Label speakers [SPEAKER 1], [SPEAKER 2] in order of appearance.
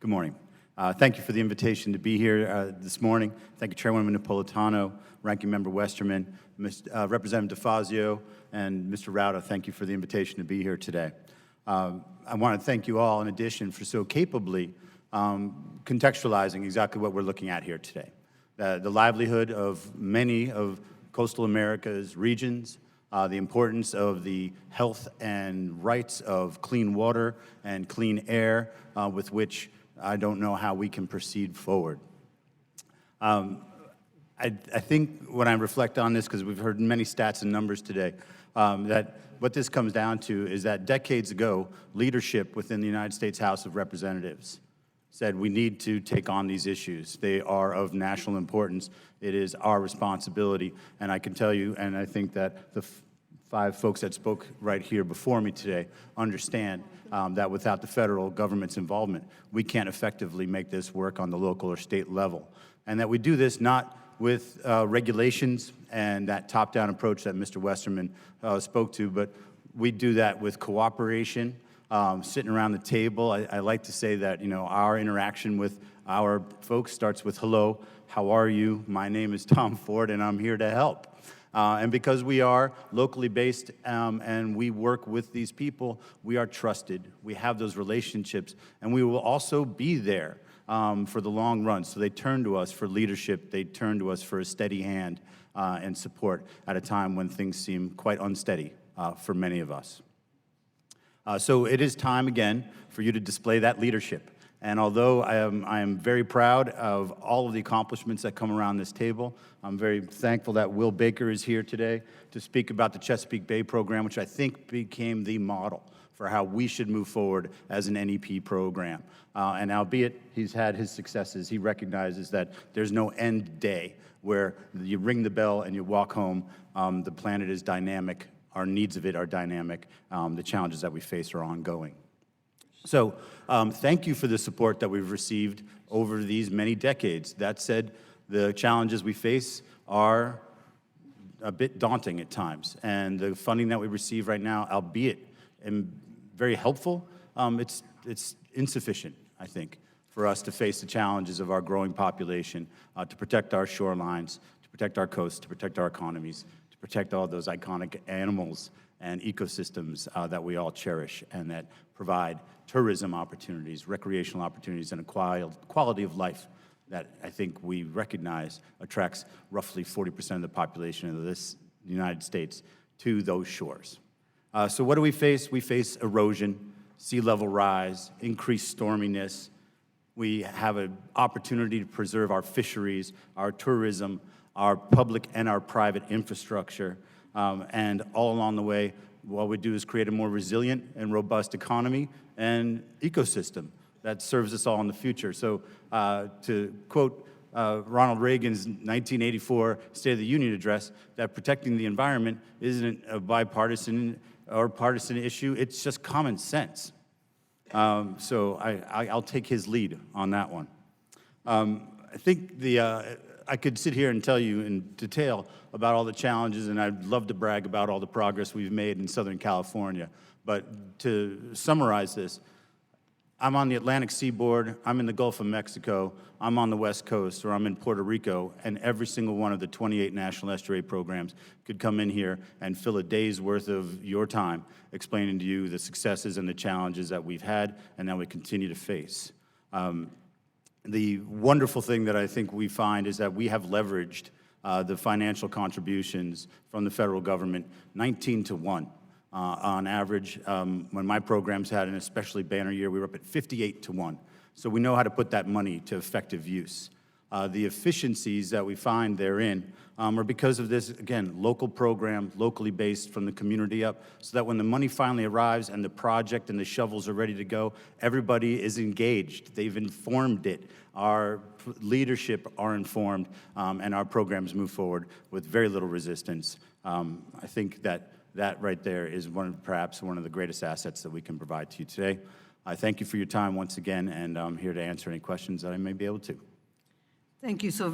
[SPEAKER 1] Good morning. Thank you for the invitation to be here this morning. Thank you, Chairwoman Napolitano, Ranking Member Westerman, Representative DeFazio, and Mr. Rauda. Thank you for the invitation to be here today. I want to thank you all, in addition, for so capably contextualizing exactly what we're looking at here today. The livelihood of many of coastal America's regions, the importance of the health and rights of clean water and clean air, with which I don't know how we can proceed forward. I think when I reflect on this, because we've heard many stats and numbers today, that what this comes down to is that decades ago, leadership within the United States House of Representatives said we need to take on these issues. They are of national importance. It is our responsibility. And I can tell you, and I think that the five folks that spoke right here before me today understand that without the federal government's involvement, we can't effectively make this work on the local or state level. And that we do this not with regulations and that top-down approach that Mr. Westerman spoke to, but we do that with cooperation, sitting around the table. I like to say that, our interaction with our folks starts with, hello, how are you? My name is Tom Ford, and I'm here to help. And because we are locally based and we work with these people, we are trusted. We have those relationships, and we will also be there for the long run. So they turn to us for leadership. They turn to us for a steady hand and support at a time when things seem quite unsteady for many of us. So it is time again for you to display that leadership. And although I am very proud of all of the accomplishments that come around this table, I'm very thankful that Will Baker is here today to speak about the Chesapeake Bay program, which I think became the model for how we should move forward as an NEP program. And albeit he's had his successes, he recognizes that there's no end day where you ring the bell and you walk home. The planet is dynamic. Our needs of it are dynamic. The challenges that we face are ongoing. So thank you for the support that we've received over these many decades. That said, the challenges we face are a bit daunting at times. And the funding that we receive right now, albeit very helpful, it's insufficient, I think, for us to face the challenges of our growing population, to protect our shorelines, to protect our coasts, to protect our economies, to protect all those iconic animals and ecosystems that we all cherish and that provide tourism opportunities, recreational opportunities, and a quality of life that I think we recognize attracts roughly 40% of the population of this United States to those shores. So what do we face? We face erosion, sea level rise, increased storminess. We have an opportunity to preserve our fisheries, our tourism, our public and our private infrastructure, and all along the way, what we do is create a more resilient and robust economy and ecosystem that serves us all in the future. So to quote Ronald Reagan's 1984 State of the Union address, that protecting the environment isn't a bipartisan or partisan issue, it's just common sense. So I'll take his lead on that one. I think I could sit here and tell you in detail about all the challenges, and I'd love to brag about all the progress we've made in Southern California. But to summarize this, I'm on the Atlantic seaboard, I'm in the Gulf of Mexico, I'm on the West Coast, or I'm in Puerto Rico, and every single one of the 28 National Estuary programs could come in here and fill a day's worth of your time explaining to you the successes and the challenges that we've had and that we continue to face. The wonderful thing that I think we find is that we have leveraged the financial contributions from the federal government 19 to 1. On average, when my programs had an especially banner year, we were up at 58 to 1. So we know how to put that money to effective use. The efficiencies that we find therein are because of this, again, local program, locally based from the community up, so that when the money finally arrives and the project and the shovels are ready to go, everybody is engaged. They've informed it. Our leadership are informed, and our programs move forward with very little resistance. I think that right there is perhaps one of the greatest assets that we can provide to you today. I thank you for your time once again, and I'm here to answer any questions that I may be able to.
[SPEAKER 2] Thank you so